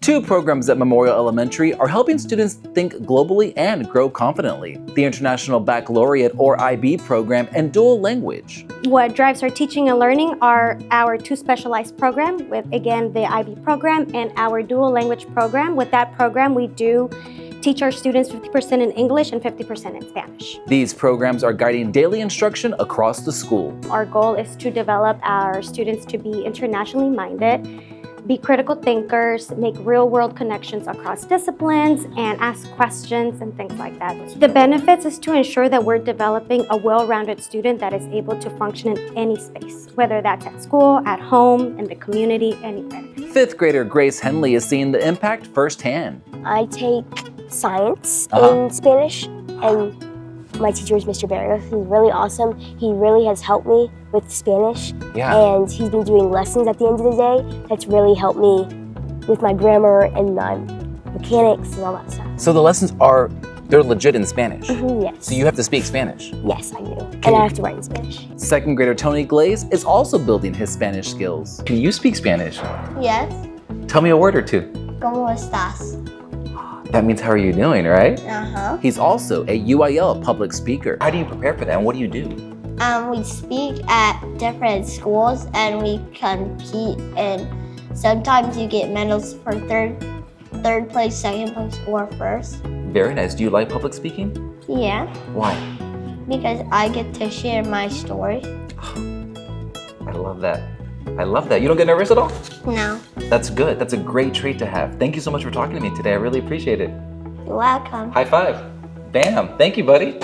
Two programs at Memorial Elementary are helping students think globally and grow confidently: the International Baccalaureate or IB program and dual language. What drives our teaching and learning are our two specialized programs with, again, the IB program and our dual language program. With that program, we do teach our students 50% in English and 50% in Spanish. These programs are guiding daily instruction across the school. Our goal is to develop our students to be internationally minded, be critical thinkers, make real-world connections across disciplines, and ask questions and things like that. The benefits is to ensure that we're developing a well-rounded student that is able to function in any space, whether that's at school, at home, in the community, anywhere. Fifth grader Grace Henley is seeing the impact firsthand. I take science in Spanish, and my teacher is Mr. Barrios. He's really awesome. He really has helped me with Spanish, and he's been doing lessons at the end of the day that's really helped me with my grammar and my mechanics and all that stuff. So the lessons they're legit in Spanish? Yes. So you have to speak Spanish? Yes, I do. And I have to write in Spanish. Second grader Tony Glaze is also building his Spanish skills. Can you speak Spanish? Yes. Tell me a word or two. ¿Cómo estás? That means how are you doing, right? Uh-huh. He's also a UIL public speaker. How do you prepare for that and what do you do? We speak at different schools and we compete, and sometimes you get medals for third place, second place, or first. Very nice. Do you like public speaking? Yeah, Why? because I get to share my story. I love that. I love that. You don't get nervous at all? No, That's good. That's a great trait to have. Thank you so much for talking to me today. I really appreciate it. you're welcome. High five. Bam. Thank you, buddy.